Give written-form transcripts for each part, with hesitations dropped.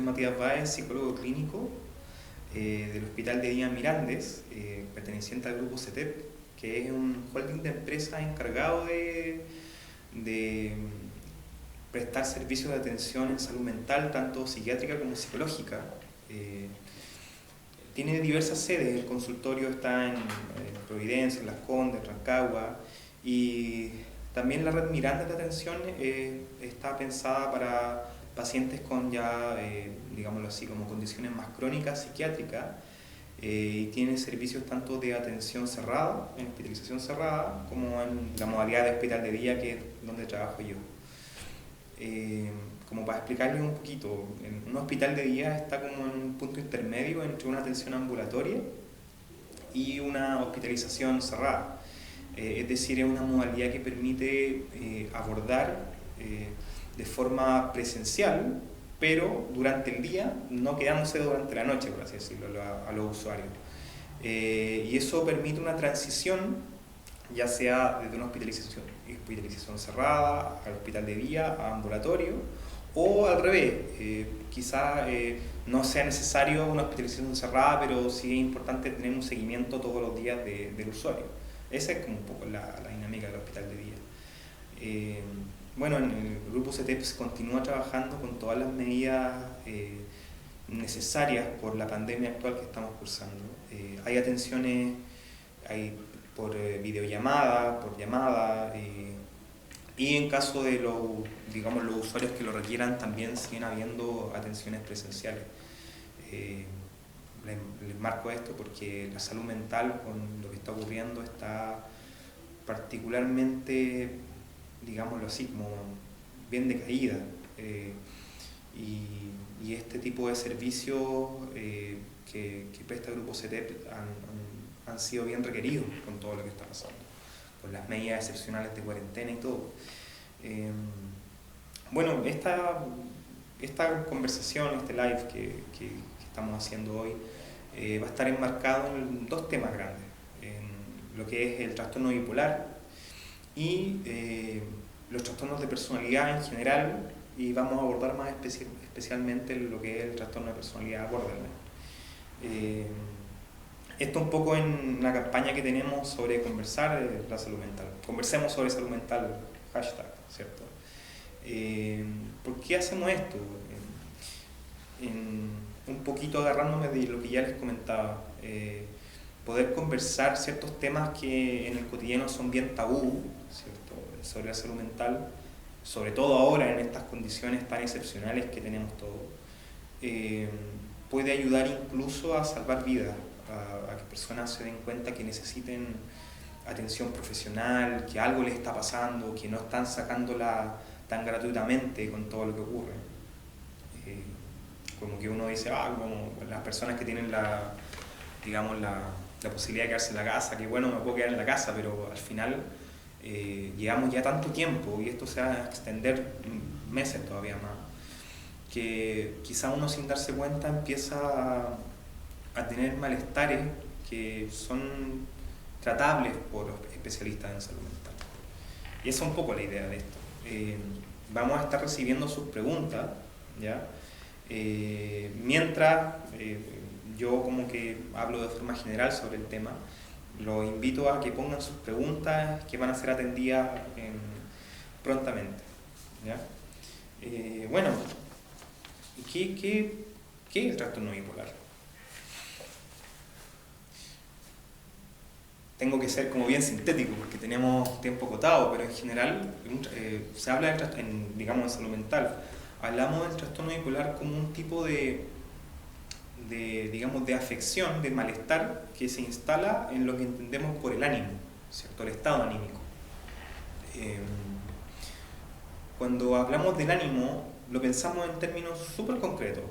Matías Báez, psicólogo clínico del Hospital de Día Mirandes, perteneciente al grupo CETEP, que es un holding de empresas encargado de prestar servicios de atención en salud mental, tanto psiquiátrica como psicológica. Tiene diversas sedes, el consultorio está en Providencia, en Las Condes, en Rancagua, y también la red Mirandes de atención está pensada para pacientes con ya, digámoslo así, como condiciones más crónicas psiquiátricas, y tiene servicios tanto de atención cerrada, en hospitalización cerrada, como en la modalidad de hospital de día, que es donde trabajo yo. Como para explicarles un poquito, en un hospital de día está como en un punto intermedio entre una atención ambulatoria y una hospitalización cerrada. Es decir, es una modalidad que permite abordar de forma presencial, pero durante el día, no quedándose durante la noche, por así decirlo, a los usuarios. Y eso permite una transición, ya sea desde una hospitalización cerrada al hospital de día, a ambulatorio, o al revés, quizá no sea necesario una hospitalización cerrada, pero sí es importante tener un seguimiento todos los días del usuario. Esa es como un poco la dinámica del hospital de día. Bueno, en el grupo CETEP se continúa trabajando con todas las medidas necesarias por la pandemia actual que estamos cursando. Hay atenciones por videollamada, por llamada, y en caso de los usuarios que lo requieran, también siguen habiendo atenciones presenciales. Les marco esto porque la salud mental, con lo que está ocurriendo, está particularmente, digámoslo así, como bien decaída. Y este tipo de servicios que presta el grupo CETEP han sido bien requeridos con todo lo que está pasando, con las medidas excepcionales de cuarentena y todo. Bueno, esta conversación, este live que estamos haciendo hoy, va a estar enmarcado en dos temas grandes, en lo que es el trastorno bipolar y los trastornos de personalidad en general, y vamos a abordar más especialmente lo que es el trastorno de personalidad borderline. Esto un poco en la campaña que tenemos sobre conversar de la salud mental. Conversemos sobre salud mental, hashtag, ¿cierto? ¿Por qué hacemos esto? Un poquito agarrándome de lo que ya les comentaba, poder conversar ciertos temas que en el cotidiano son bien tabú, ¿cierto?, sobre la salud mental, sobre todo ahora en estas condiciones tan excepcionales que tenemos todos, puede ayudar incluso a salvar vidas, a que personas se den cuenta que necesiten atención profesional, que algo les está pasando, que no están sacándola tan gratuitamente con todo lo que ocurre. Como que uno dice, como las personas que tienen la posibilidad de quedarse en la casa, que bueno, me puedo quedar en la casa, pero al final llevamos ya tanto tiempo y esto se va a extender meses todavía más, que quizá uno sin darse cuenta empieza a tener malestares que son tratables por los especialistas en salud mental. Y esa es un poco la idea de esto. Vamos a estar recibiendo sus preguntas, ¿ya? Mientras yo como que hablo de forma general sobre el tema, los invito a que pongan sus preguntas, que van a ser atendidas prontamente, ¿ya? Bueno, ¿qué es el trastorno bipolar? Tengo que ser como bien sintético porque tenemos tiempo acotado, pero en general se habla de en salud mental. Hablamos del trastorno bipolar como un tipo de afección, de malestar que se instala en lo que entendemos por el ánimo, ¿cierto?, el estado anímico. Cuando hablamos del ánimo, lo pensamos en términos súper concretos.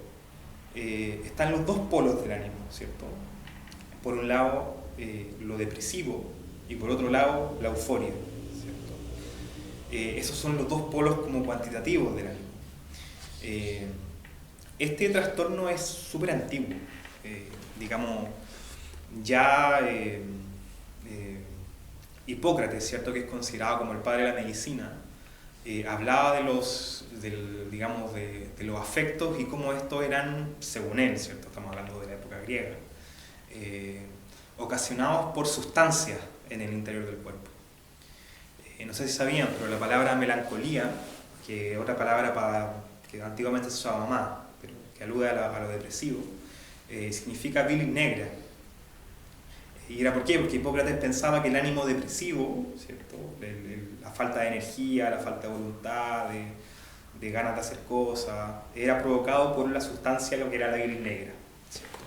Están los dos polos del ánimo, ¿cierto? Por un lado, lo depresivo, y por otro lado, la euforia, ¿cierto? Esos son los dos polos como cuantitativos del ánimo. Este trastorno es súper antiguo, ya Hipócrates, ¿cierto?, que es considerado como el padre de la medicina, hablaba digamos, de los afectos y cómo estos eran, según él, ¿cierto? Estamos hablando de la época griega, ocasionados por sustancias en el interior del cuerpo. No sé si sabían, pero la palabra melancolía, que es otra palabra que antiguamente se usaba más, pero que alude a lo depresivo, significa bilis negra. ¿Y era por qué? Porque Hipócrates pensaba que el ánimo depresivo, ¿cierto? La falta de energía, la falta de voluntad, de ganas de hacer cosas, era provocado por la sustancia, lo que era la bilis negra, ¿cierto?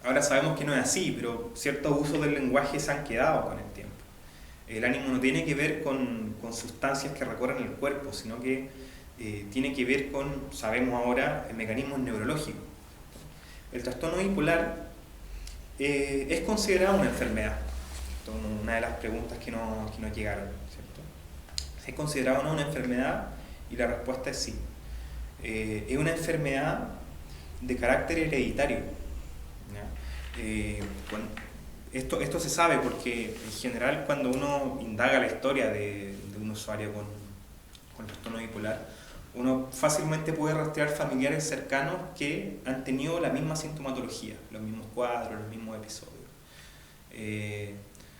Ahora sabemos que no es así, pero ciertos usos del lenguaje se han quedado con el tiempo. El ánimo no tiene que ver con sustancias que recorren el cuerpo, sino que tiene que ver con, sabemos ahora, mecanismos neurológicos. El trastorno bipolar es considerado una enfermedad. Esto es una de las preguntas que nos llegaron, ¿cierto? ¿Es considerado o no una enfermedad? Y la respuesta es sí. Es una enfermedad de carácter hereditario, ¿ya? Esto se sabe porque en general cuando uno indaga la historia de un usuario con trastorno bipolar, uno fácilmente puede rastrear familiares cercanos que han tenido la misma sintomatología, los mismos cuadros, los mismos episodios.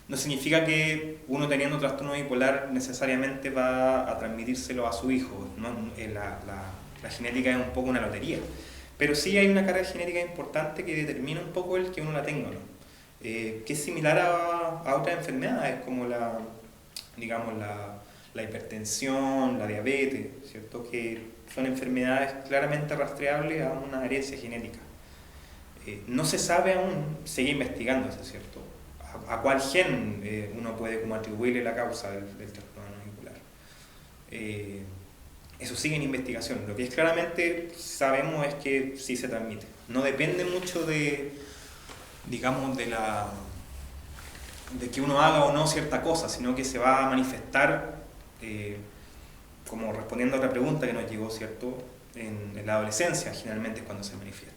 No significa que uno teniendo trastorno bipolar necesariamente va a transmitírselo a su hijo, ¿no? La genética es un poco una lotería, pero sí hay una carga genética importante que determina un poco el que uno la tenga, ¿no? Que es similar a otras enfermedades como digamos, la hipertensión, la diabetes, ¿cierto? Que son enfermedades claramente rastreables a una herencia genética. No se sabe aún, sigue investigándose, ¿cierto? A cuál gen uno puede como atribuirle la causa del trastorno bipolar. Eso sigue en investigación. Lo que es claramente sabemos es que sí se transmite. No depende mucho digamos, de que uno haga o no cierta cosa, sino que se va a manifestar, como respondiendo a otra pregunta que nos llegó, ¿cierto? En la adolescencia generalmente es cuando se manifiesta.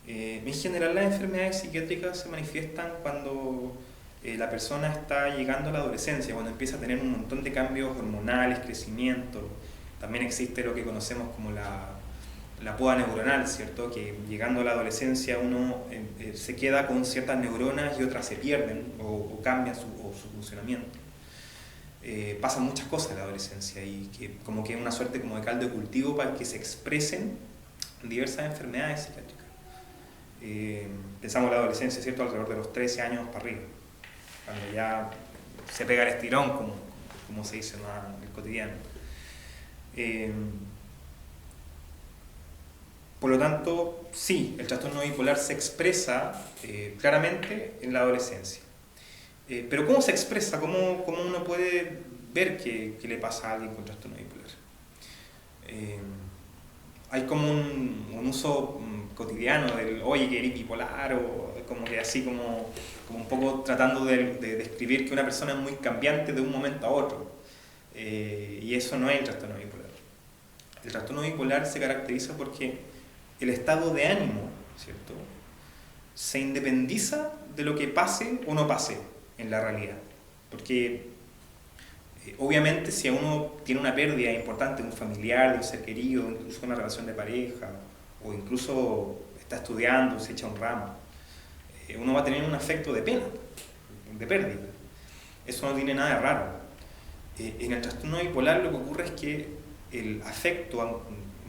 En general las enfermedades psiquiátricas se manifiestan cuando la persona está llegando a la adolescencia, cuando empieza a tener un montón de cambios hormonales, crecimiento. También existe lo que conocemos como la poda neuronal, ¿cierto? Que llegando a la adolescencia uno se queda con ciertas neuronas y otras se pierden o cambian su funcionamiento. Pasan muchas cosas en la adolescencia y que como que es una suerte como de caldo de cultivo para que se expresen diversas enfermedades psiquiátricas. Pensamos en la adolescencia, ¿cierto? Alrededor de los 13 años para arriba, cuando ya se pega el estirón, como se dice en el cotidiano. Por lo tanto, sí, el trastorno bipolar se expresa claramente en la adolescencia. Pero ¿cómo se expresa? ¿Cómo uno puede ver que le pasa a alguien con trastorno bipolar? Hay como un uso cotidiano del oye, que eres bipolar, o como que así como un poco tratando de describir que una persona es muy cambiante de un momento a otro. Y eso no es el trastorno bipolar. El trastorno bipolar se caracteriza porque el estado de ánimo, ¿cierto?, se independiza de lo que pase o no pase en la realidad. Porque obviamente si uno tiene una pérdida importante de un familiar, de un ser querido, incluso una relación de pareja, o incluso está estudiando, se echa un ramo, uno va a tener un afecto de pena, de pérdida. Eso no tiene nada de raro. En el trastorno bipolar lo que ocurre es que el afecto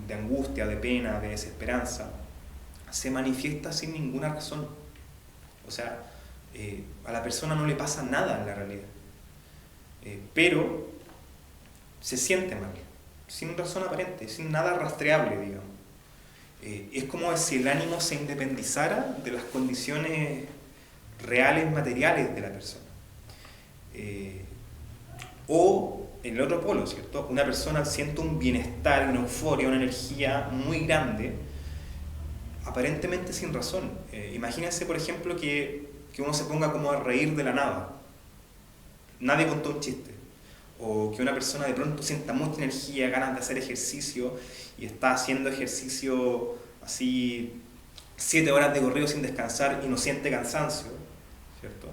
de angustia, de pena, de desesperanza, se manifiesta sin ninguna razón. O sea, a la persona no le pasa nada en la realidad, pero se siente mal, sin razón aparente, sin nada rastreable, digamos. Es como si el ánimo se independizara de las condiciones reales, materiales de la persona. O en el otro polo, ¿cierto? Una persona siente un bienestar, una euforia, una energía muy grande, aparentemente sin razón. Imagínense, por ejemplo, que uno se ponga como a reír de la nada. Nadie contó un chiste. O que una persona de pronto sienta mucha energía, ganas de hacer ejercicio y está haciendo ejercicio así 7 horas de corrido sin descansar y no siente cansancio, ¿cierto?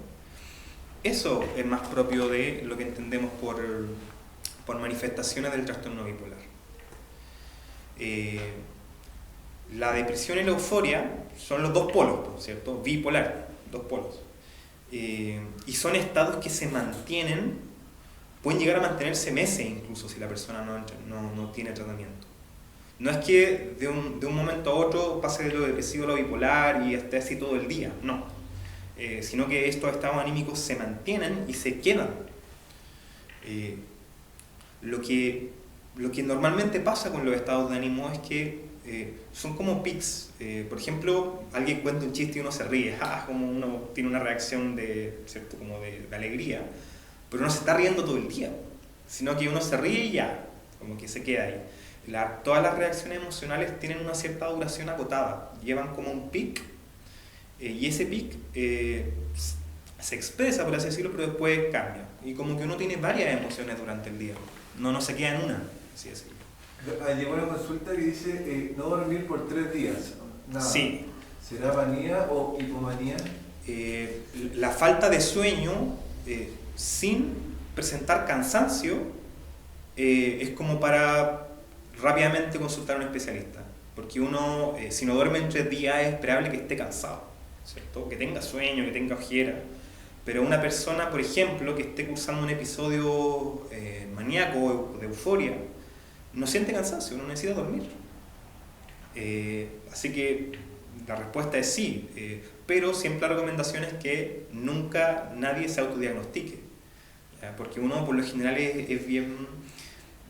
Eso es más propio de lo que entendemos por manifestaciones del trastorno bipolar. La depresión y la euforia son los dos polos, ¿cierto? Bipolar, dos polos. Y son estados que se mantienen, pueden llegar a mantenerse meses incluso si la persona no tiene tratamiento. No es que de un momento a otro pase de lo depresivo a lo bipolar y esté así todo el día, no. Sino que estos estados anímicos se mantienen y se quedan. Lo que normalmente pasa con los estados de ánimo es que son como pics. Por ejemplo, alguien cuenta un chiste y uno se ríe, como uno tiene una reacción ¿cierto? Como de alegría, pero no se está riendo todo el día, sino que uno se ríe y ya, como que se queda ahí. Todas las reacciones emocionales tienen una cierta duración acotada, llevan como un pic, y ese pic se expresa, por así decirlo, pero después cambia. Y como que uno tiene varias emociones durante el día, no se queda en una, así decirlo. Llegó una consulta que dice no dormir por 3 días. Nada. Sí. ¿Será manía o hipomanía? La falta de sueño sin presentar cansancio es como para rápidamente consultar a un especialista, porque uno, si no duerme en 3 días, es esperable que esté cansado, ¿cierto? Que tenga sueño, que tenga ojera. Pero una persona, por ejemplo, que esté cursando un episodio maníaco o de euforia, no siente cansancio, no necesita dormir. Así que la respuesta es sí, pero siempre la recomendación es que nunca nadie se autodiagnostique, ¿ya? Porque uno por lo general es bien...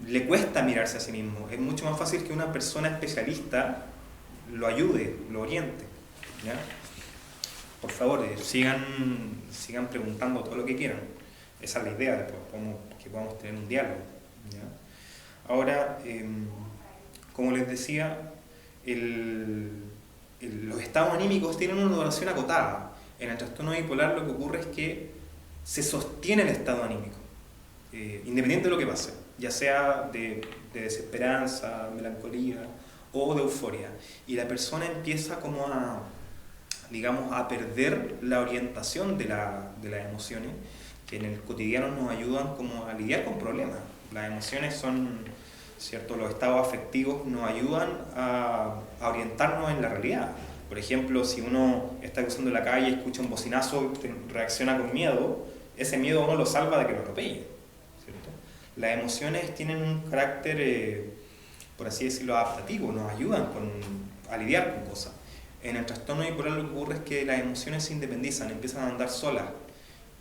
le cuesta mirarse a sí mismo. Es mucho más fácil que una persona especialista lo ayude, lo oriente, ¿ya? Por favor, sigan preguntando todo lo que quieran. Esa es la idea, después, que podamos tener un diálogo, ¿ya? Ahora, como les decía, los estados anímicos tienen una duración acotada. En el trastorno bipolar lo que ocurre es que se sostiene el estado anímico, independiente de lo que pase, ya sea de desesperanza, melancolía o de euforia. Y la persona empieza como a perder la orientación de las emociones, que en el cotidiano nos ayudan como a lidiar con problemas. Las emociones son, ¿cierto? Los estados afectivos nos ayudan a orientarnos en la realidad. Por ejemplo, si uno está cruzando la calle y escucha un bocinazo y reacciona con miedo, ese miedo no lo salva de que lo atropelle, ¿cierto? Las emociones tienen un carácter, por así decirlo, adaptativo, nos ayudan a lidiar con cosas. En el trastorno bipolar lo que ocurre es que las emociones se independizan, empiezan a andar solas.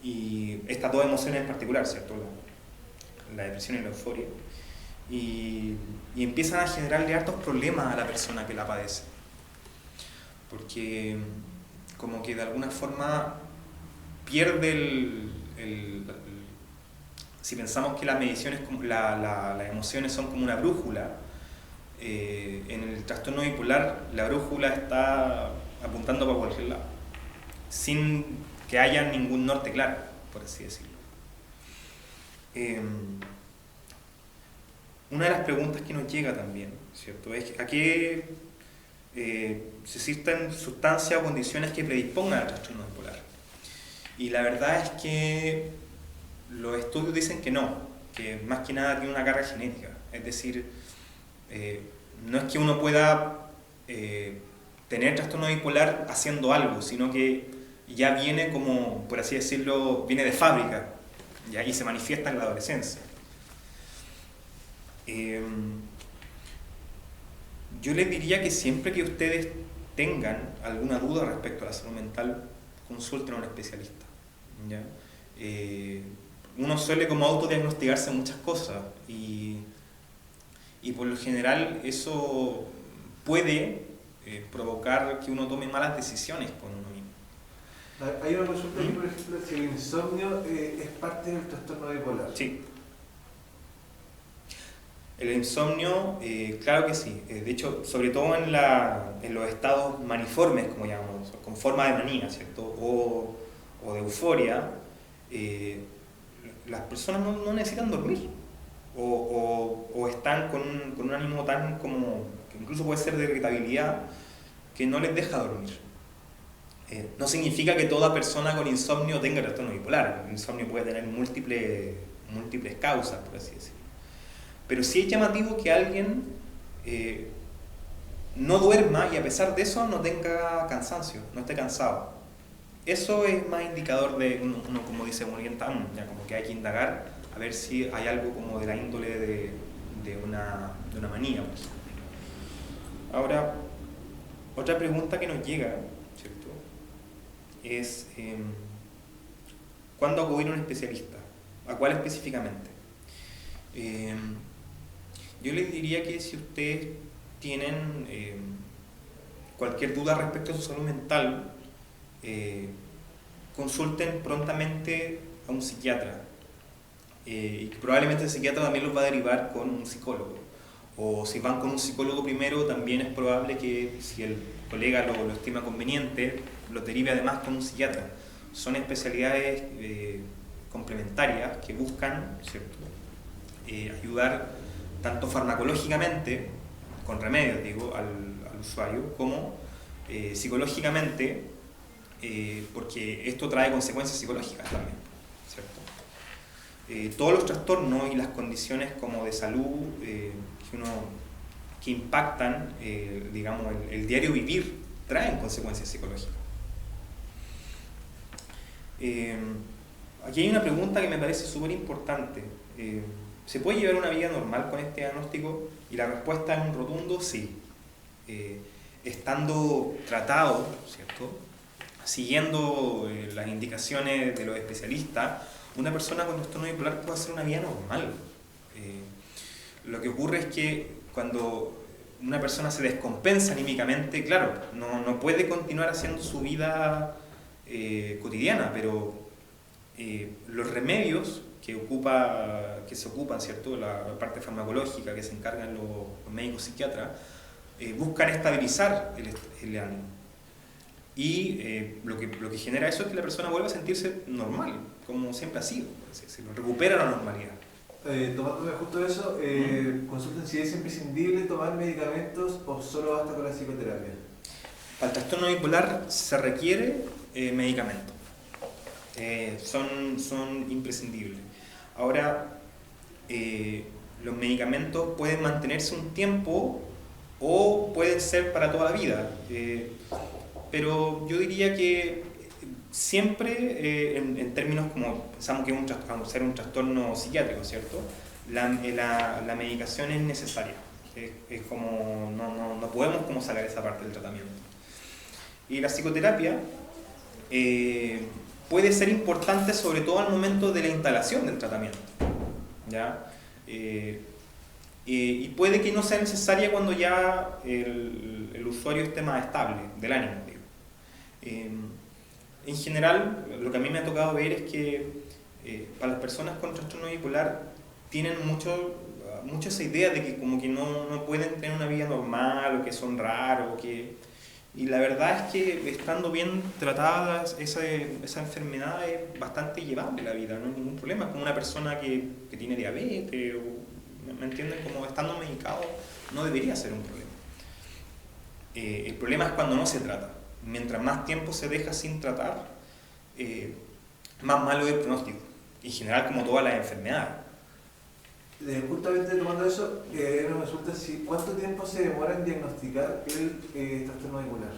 Y estas dos emociones en particular, ¿cierto? La depresión y la euforia. Y empiezan a generarle hartos problemas a la persona que la padece. Porque como que de alguna forma pierde si pensamos que las mediciones, las emociones son como una brújula, en el trastorno bipolar la brújula está apuntando para cualquier lado, sin que haya ningún norte claro, por así decirlo. Una de las preguntas que nos llega también, ¿cierto?, es ¿a qué se existen sustancias o condiciones que predispongan al trastorno bipolar? Y la verdad es que los estudios dicen que no, que más que nada tiene una carga genética. Es decir, no es que uno pueda tener trastorno bipolar haciendo algo, sino que ya viene como, por así decirlo, viene de fábrica, ¿ya? Y se manifiesta en la adolescencia. Yo les diría que siempre que ustedes tengan alguna duda respecto a la salud mental, consulten a un especialista, ¿ya? Uno suele como autodiagnosticarse muchas cosas y por lo general eso puede provocar que uno tome malas decisiones con uno mismo. Hay una consulta aquí, por ejemplo, si el insomnio es parte del trastorno bipolar. Sí. El insomnio, claro que sí. De hecho, sobre todo en los estados maniformes, como llamamos, con forma de manía, ¿cierto? O de euforia, las personas no necesitan dormir. O están con un ánimo tan como, que incluso puede ser de irritabilidad, que no les deja dormir. No significa que toda persona con insomnio tenga trastorno bipolar. El insomnio puede tener múltiples causas, por así decirlo. Pero sí es llamativo que alguien no duerma y a pesar de eso no tenga cansancio, no esté cansado. Eso es más indicador de, uno como dice orientado, ya como que hay que indagar a ver si hay algo como de la índole de una manía, por ejemplo. Ahora, otra pregunta que nos llega, ¿cierto? Es ¿cuándo acudir a un especialista? ¿A cuál específicamente? Yo les diría que si ustedes tienen cualquier duda respecto a su salud mental, consulten prontamente a un psiquiatra y que probablemente el psiquiatra también los va a derivar con un psicólogo, o si van con un psicólogo primero también es probable que si el colega lo estima conveniente los derive además con un psiquiatra. Son especialidades complementarias que buscan, ¿cierto? Ayudar tanto farmacológicamente con remedios digo al usuario como psicológicamente, porque esto trae consecuencias psicológicas también, ¿cierto? Todos los trastornos y las condiciones como de salud que impactan digamos el diario vivir traen consecuencias psicológicas. Aquí hay una pregunta que me parece súper importante. ¿Se puede llevar una vida normal con este diagnóstico? Y la respuesta es un rotundo sí. Estando tratado, ¿cierto? Siguiendo las indicaciones de los especialistas, una persona con trastorno bipolar puede hacer una vida normal. Lo que ocurre es que cuando una persona se descompensa anímicamente, claro, no puede continuar haciendo su vida cotidiana, pero los remedios que se ocupan, ¿cierto? La parte farmacológica que se encargan los médicos psiquiatras, buscan estabilizar el ánimo. Y lo que genera eso es que la persona vuelve a sentirse normal, como siempre ha sido, recupera la normalidad. Tomándome justo eso, consulten si es imprescindible tomar medicamentos o solo basta con la psicoterapia. Para el trastorno bipolar se requiere medicamento. Son imprescindibles. Ahora, los medicamentos pueden mantenerse un tiempo o pueden ser para toda la vida. Pero yo diría que siempre, en términos como pensamos que es ser un trastorno psiquiátrico, ¿cierto? La medicación es necesaria. Es como, no podemos como sacar esa parte del tratamiento. Y la psicoterapia puede ser importante sobre todo al momento de la instalación del tratamiento, ¿ya? Y puede que no sea necesaria cuando ya el usuario esté más estable del ánimo, digo. En general, lo que a mí me ha tocado ver es que para las personas con trastorno bipolar tienen mucho esa idea de que como que no pueden tener una vida normal o que son raros, y la verdad es que estando bien tratadas esa enfermedad es bastante llevable la vida, no hay ningún problema. Es como una persona que tiene diabetes, ¿me entienden? Como estando medicado no debería ser un problema. El problema es cuando no se trata. Mientras más tiempo se deja sin tratar, más malo es el pronóstico. En general, como todas las enfermedades. Justamente tomando eso, nos resulta ¿cuánto tiempo se demora en diagnosticar el trastorno bipolar?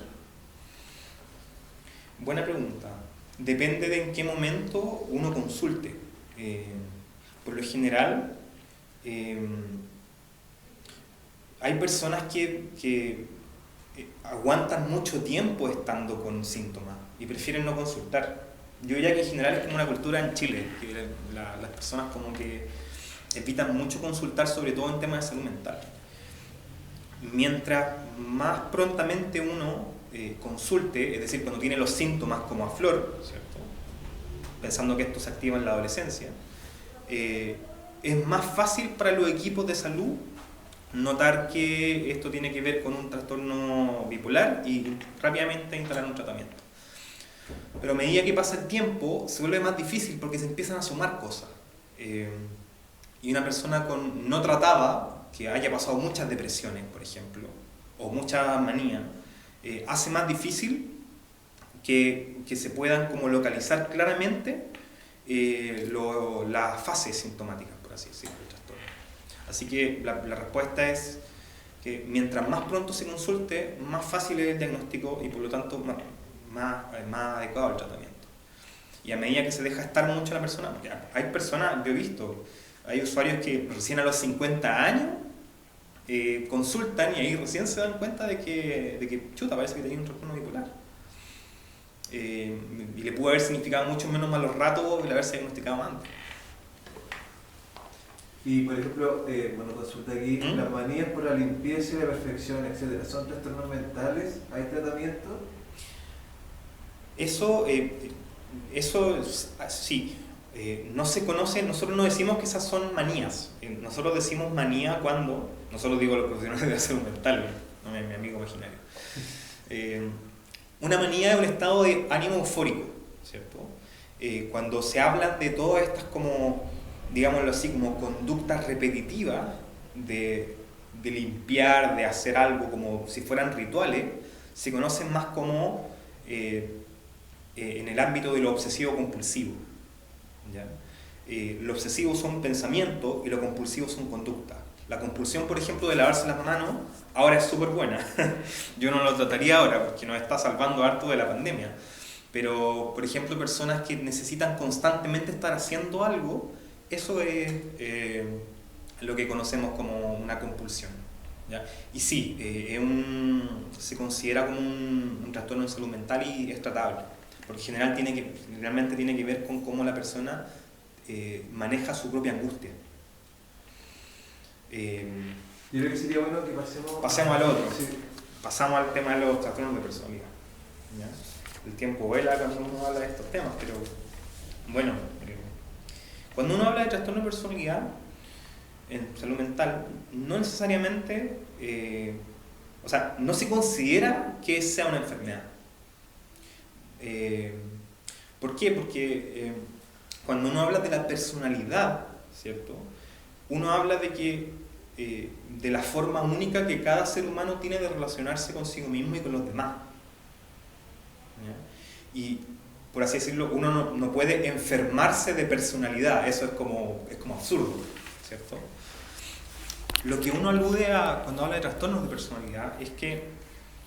Buena pregunta. Depende de en qué momento uno consulte. Por lo general, hay personas que aguantan mucho tiempo estando con síntomas y prefieren no consultar. Yo diría que en general es como una cultura en Chile, que las personas como que evitan mucho consultar, sobre todo en temas de salud mental. Mientras más prontamente uno consulte, es decir, cuando tiene los síntomas como a flor, ¿cierto? Pensando que esto se activa en la adolescencia, es más fácil para los equipos de salud notar que esto tiene que ver con un trastorno bipolar y rápidamente instalar un tratamiento. Pero a medida que pasa el tiempo se vuelve más difícil porque se empiezan a sumar cosas. Y una persona no tratada, que haya pasado muchas depresiones, por ejemplo, o mucha manía, hace más difícil que se puedan como localizar claramente las fases sintomáticas, por así decirlo, del trastorno. Así que la respuesta es que mientras más pronto se consulte, más fácil es el diagnóstico y por lo tanto más adecuado el tratamiento. Y a medida que se deja estar mucho la persona, porque hay personas, yo he visto, hay usuarios que recién a los 50 años consultan y ahí recién se dan cuenta de que chuta, parece que tenía un trastorno bipolar. Y le pudo haber significado mucho menos malos ratos el haberse diagnosticado antes. Y por ejemplo, bueno, consulta aquí, las manías por la limpieza y la perfección, etcétera, ¿son trastornos mentales? ¿Hay tratamiento? Eso sí, no se conoce, nosotros no decimos que esas son manías, nosotros decimos manía cuando, nosotros digo los profesionales de la salud mental, no mi amigo imaginario. Una manía es un estado de ánimo eufórico, ¿cierto? Cuando se habla de todas estas como, digámoslo así, como conductas repetitivas de limpiar, de hacer algo como si fueran rituales, se conocen más como en el ámbito de lo obsesivo compulsivo, ¿ya? Lo obsesivo son pensamientos y lo compulsivo son conductas. La compulsión, por ejemplo, de lavarse las manos, ahora es súper buena. Yo no lo trataría ahora porque nos está salvando harto de la pandemia. Pero, por ejemplo, personas que necesitan constantemente estar haciendo algo, eso es lo que conocemos como una compulsión, ¿ya? Y sí, se considera como un trastorno de salud mental y es tratable. Porque generalmente tiene que ver con cómo la persona maneja su propia angustia. Yo creo que sería bueno que pasemos al otro. Sí. Pasamos al tema de los trastornos de personalidad, ¿ya? El tiempo vuela cuando uno habla de estos temas, pero bueno, cuando uno habla de trastorno de personalidad en salud mental, no necesariamente, o sea, no se considera que sea una enfermedad. ¿Por qué? Porque cuando uno habla de la personalidad, ¿cierto? Uno habla de la forma única que cada ser humano tiene de relacionarse consigo mismo y con los demás, ¿ya? Y por así decirlo, uno no puede enfermarse de personalidad, eso es como absurdo, ¿cierto? Lo que uno alude a cuando habla de trastornos de personalidad es que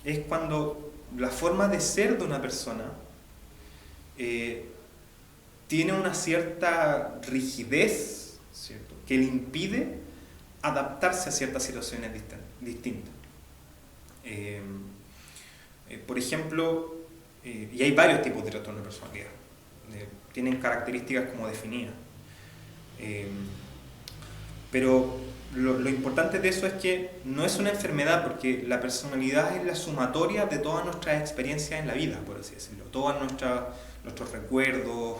es cuando la forma de ser de una persona tiene una cierta rigidez, ¿cierto?, que le impide adaptarse a ciertas situaciones distintas. Por ejemplo, y hay varios tipos de trastorno de personalidad, tienen características como definidas. Pero lo importante de eso es que no es una enfermedad, porque la personalidad es la sumatoria de todas nuestras experiencias en la vida, por así decirlo. Todos nuestros recuerdos,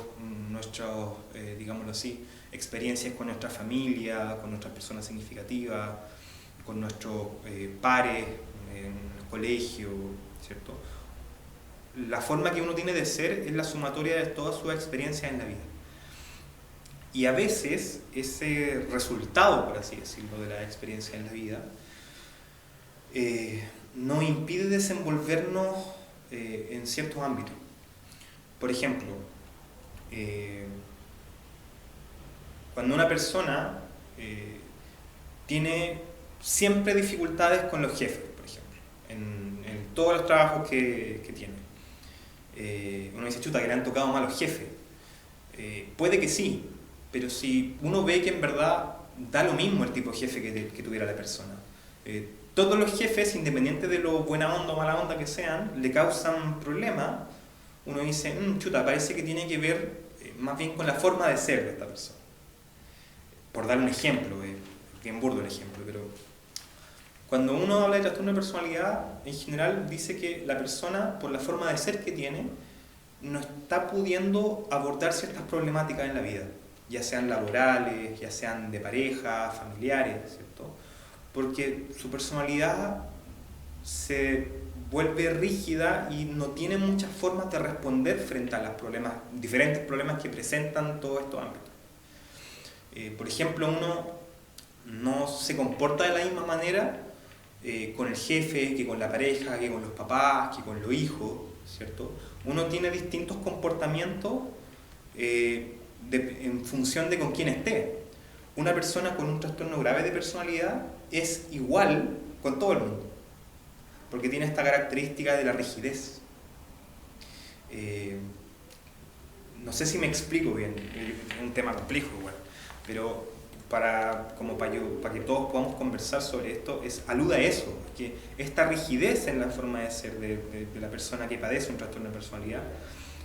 nuestras, digámoslo así, experiencias con nuestra familia, con nuestras personas significativas, con nuestros pares en el colegio, ¿cierto? La forma que uno tiene de ser es la sumatoria de todas sus experiencias en la vida. Y a veces ese resultado, por así decirlo, de la experiencia en la vida nos impide desenvolvernos en ciertos ámbitos. Por ejemplo, cuando una persona tiene siempre dificultades con los jefes, por ejemplo, en todos los trabajos que tiene, uno dice, chuta, que le han tocado mal los jefes. Puede que sí, pero si uno ve que en verdad da lo mismo el tipo de jefe que tuviera la persona, todos los jefes, independiente de lo buena onda o mala onda que sean, le causan problemas, uno dice, chuta, parece que tiene que ver más bien con la forma de ser de esta persona. Por dar un ejemplo, bien burdo el ejemplo, pero cuando uno habla de trastorno de personalidad, en general dice que la persona, por la forma de ser que tiene, no está pudiendo abordar ciertas problemáticas en la vida, ya sean laborales, ya sean de pareja, familiares, ¿cierto? Porque su personalidad se vuelve rígida y no tiene muchas formas de responder frente a los diferentes problemas que presentan todos estos ámbitos. Por ejemplo, uno no se comporta de la misma manera con el jefe, que con la pareja, que con los papás, que con los hijos, ¿cierto? Uno tiene distintos comportamientos en función de con quién esté. Una persona con un trastorno grave de personalidad es igual con todo el mundo, porque tiene esta característica de la rigidez. No sé si me explico bien, es un tema complejo igual, pero para que todos podamos conversar sobre esto, alude a eso, que esta rigidez en la forma de ser de la persona que padece un trastorno de personalidad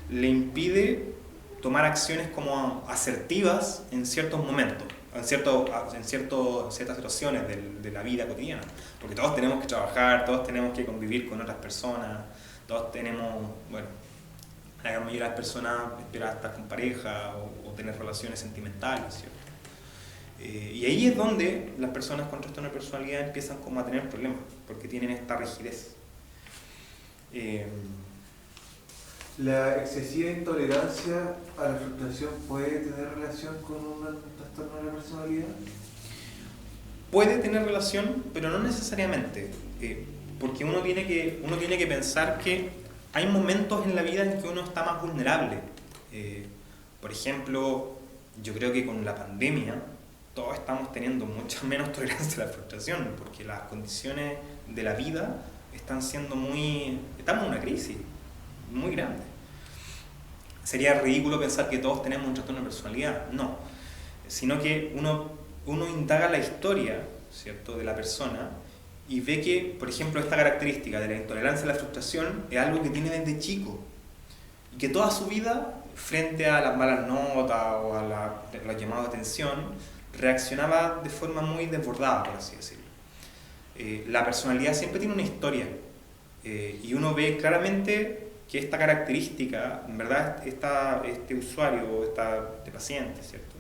le impide tomar acciones como asertivas en ciertos momentos, en ciertas situaciones de la vida cotidiana, porque todos tenemos que trabajar, todos tenemos que convivir con otras personas, todos tenemos, bueno, la gran mayoría de las personas esperan estar con pareja o tener relaciones sentimentales, ¿cierto? Y ahí es donde las personas con trastorno de personalidad empiezan como a tener problemas, porque tienen esta rigidez. ¿La excesiva intolerancia a la frustración puede tener relación con un trastorno de la personalidad? Puede tener relación, pero no necesariamente, porque uno tiene que pensar que hay momentos en la vida en que uno está más vulnerable. Por ejemplo, yo creo que con la pandemia todos estamos teniendo mucha menos tolerancia a la frustración, porque las condiciones de la vida estamos en una crisis muy grande. Sería ridículo pensar que todos tenemos un trastorno de personalidad, no, sino que uno indaga la historia, ¿cierto?, de la persona y ve que, por ejemplo, esta característica de la intolerancia a la frustración es algo que tiene desde chico y que toda su vida, frente a las malas notas o a la llamada de atención, reaccionaba de forma muy desbordada, por así decirlo. La personalidad siempre tiene una historia y uno ve claramente que esta característica, en verdad, este usuario, este paciente, ¿cierto?,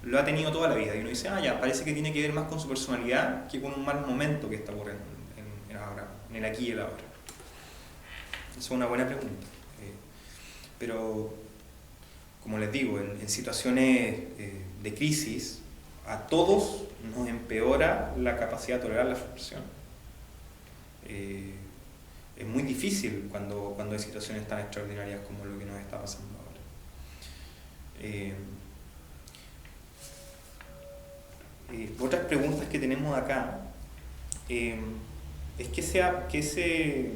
lo ha tenido toda la vida y uno dice, ya, parece que tiene que ver más con su personalidad que con un mal momento que está ocurriendo en el aquí y el ahora. Esa es una buena pregunta. Pero, como les digo, en situaciones de crisis, a todos nos empeora la capacidad de tolerar la frustración. Es muy difícil cuando hay situaciones tan extraordinarias como lo que nos está pasando ahora. Otras preguntas que tenemos acá es qué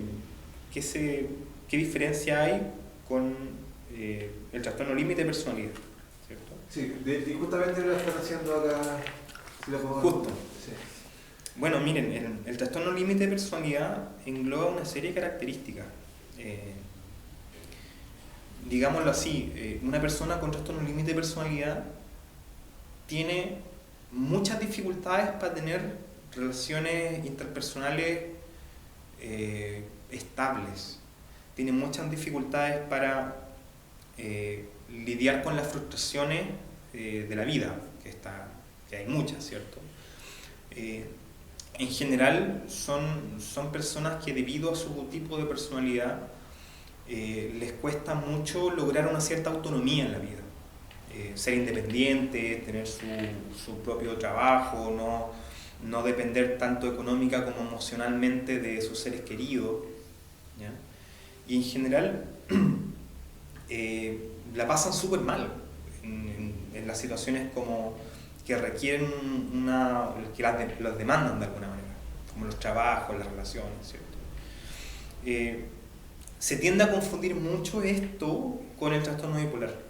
diferencia hay con el trastorno límite de personalidad, ¿cierto? Sí, y justamente lo están haciendo acá. Si lo podemos... Justo. Sí. Bueno, miren, el trastorno límite de personalidad engloba una serie de características. Digámoslo así, una persona con trastorno límite de personalidad tiene muchas dificultades para tener relaciones interpersonales estables. Tiene muchas dificultades para lidiar con las frustraciones de la vida, que hay muchas, ¿cierto? En general son personas que debido a su tipo de personalidad les cuesta mucho lograr una cierta autonomía en la vida. Ser independientes, tener su propio trabajo, no depender tanto económica como emocionalmente de sus seres queridos, ¿ya? Y en general la pasan súper mal en las situaciones como que requieren que las demandan de alguna manera, como los trabajos, las relaciones, ¿cierto? Se tiende a confundir mucho esto con el trastorno bipolar.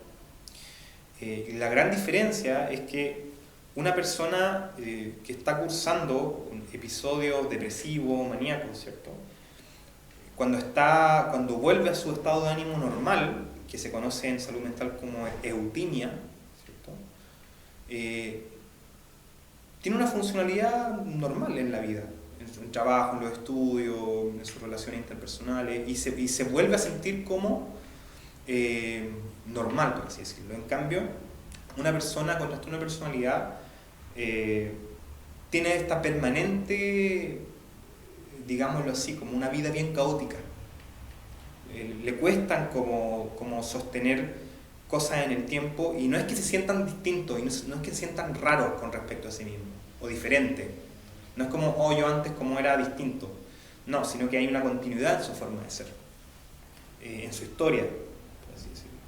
La gran diferencia es que una persona que está cursando un episodio depresivo o maníaco, ¿cierto?, cuando vuelve a su estado de ánimo normal, que se conoce en salud mental como eutimia, ¿cierto?, tiene una funcionalidad normal en la vida, en su trabajo, en los estudios, en sus relaciones interpersonales, y se vuelve a sentir como normal, por así decirlo. En cambio, una persona con trastorno de personalidad tiene esta permanente, digámoslo así, como una vida bien caótica. Le cuestan como sostener cosas en el tiempo, y no es que se sientan distintos, y no es que se sientan raros con respecto a sí mismos, o diferentes. No es como, yo antes como era distinto. No, sino que hay una continuidad en su forma de ser. en su historia, por así decirlo.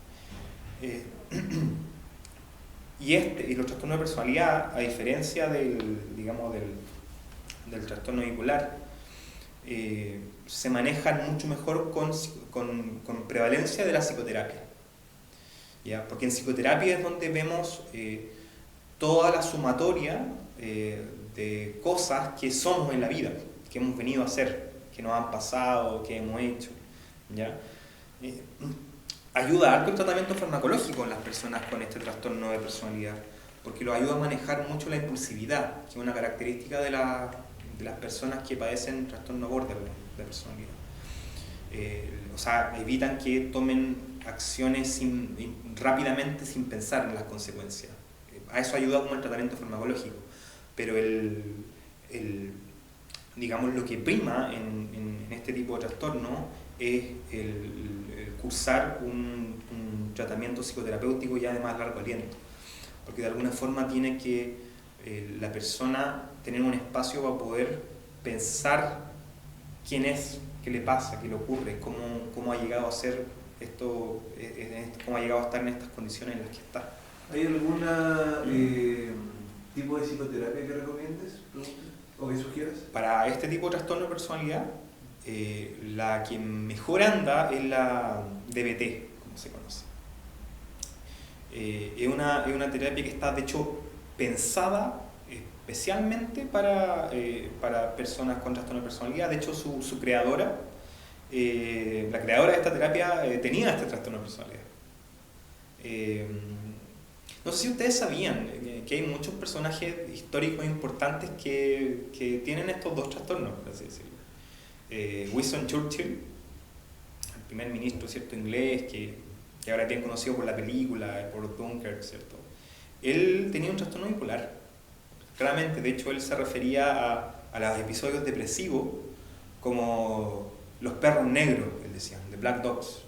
Y los trastornos de personalidad, a diferencia digamos, del trastorno bipolar, se manejan mucho mejor con prevalencia de la psicoterapia, ¿ya? Porque en psicoterapia es donde vemos toda la sumatoria de cosas que somos en la vida, que hemos venido a hacer, que nos han pasado, que hemos hecho, ¿ya? Ayuda harto el tratamiento farmacológico en las personas con este trastorno de personalidad, porque lo ayuda a manejar mucho la impulsividad, que es una característica de las personas que padecen trastorno borderline de personalidad. O sea, evitan que tomen acciones rápidamente sin pensar en las consecuencias. A eso ayuda como el tratamiento farmacológico, pero digamos, lo que prima en este tipo de trastorno es el cursar un tratamiento psicoterapéutico ya de más largo aliento, porque de alguna forma tiene que la persona tener un espacio para poder pensar quién es, qué le pasa, qué le ocurre, cómo ha llegado a ser esto, cómo ha llegado a estar en estas condiciones en las que está. ¿Hay algún tipo de psicoterapia que recomiendes o que sugieras? Para este tipo de trastorno de personalidad, la que mejor anda es la DBT, como se conoce. Es una terapia que está, de hecho, pensada especialmente para personas con trastorno de personalidad. De hecho, su creadora, la creadora de esta terapia, tenía este trastorno de personalidad. No sé si ustedes sabían que hay muchos personajes históricos importantes que tienen estos dos trastornos, por así decirlo. Winston Churchill, el primer ministro, ¿cierto?, inglés, que ahora es bien conocido por la película, por Dunkirk, ¿cierto? Él tenía un trastorno bipolar, claramente. De hecho, él se refería a los episodios depresivos como los perros negros, él decía, the black dogs.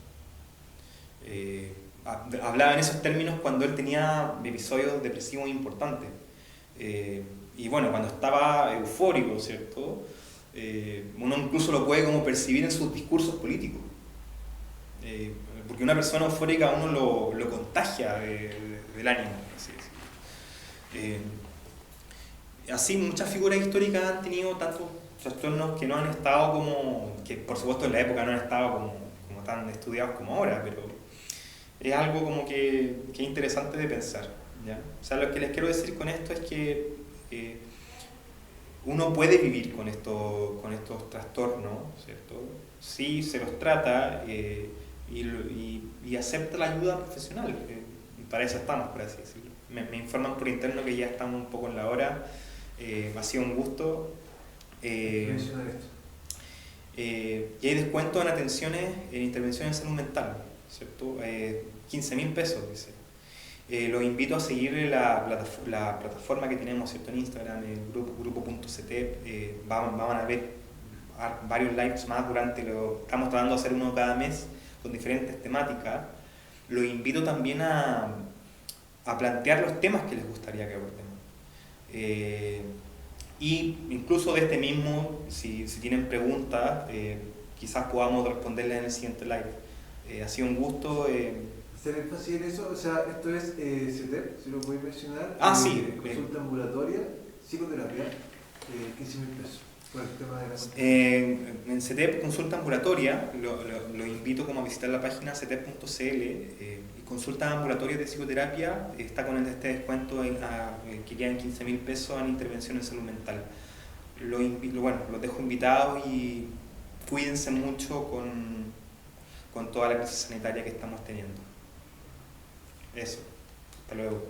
Hablaba en esos términos cuando él tenía episodios depresivos importantes. Y bueno, cuando estaba eufórico, ¿cierto? Uno incluso lo puede como percibir en sus discursos políticos. Porque una persona eufórica a uno lo contagia del ánimo, así decirlo. Así, muchas figuras históricas han tenido tantos trastornos que no han estado que por supuesto en la época no han estado como tan estudiados como ahora, pero es algo como que es interesante de pensar, ¿ya? O sea, lo que les quiero decir con esto es que uno puede vivir con estos trastornos, ¿cierto? Sí, se los trata y acepta la ayuda profesional. Para eso estamos, por así decirlo. Me informan por interno que ya estamos un poco en la hora. Ha sido un gusto. Y hay descuento en atenciones, en intervenciones en salud mental, ¿cierto? 15.000 pesos, dice. Los invito a seguir la plataforma que tenemos, ¿cierto?, en Instagram, el grupo.cetep. Van a ver varios lives más estamos tratando de hacer uno cada mes con diferentes temáticas. Los invito también a plantear los temas que les gustaría que abordemos. Y incluso de este mismo, si tienen preguntas, quizás podamos responderles en el siguiente live. Ha sido un gusto. ¿Será fácil eso? O sea, esto es CETEP, si lo podéis mencionar. Sí. Consulta ambulatoria, psicoterapia, 15.000 pesos. Por el tema de la en CETEP Consulta Ambulatoria, lo invito como a visitar la página cetep.cl. Consulta ambulatoria de psicoterapia está con este descuento que quedan 15.000 pesos en intervención en salud mental. Los dejo invitados y cuídense mucho con toda la crisis sanitaria que estamos teniendo. Eso, hasta luego.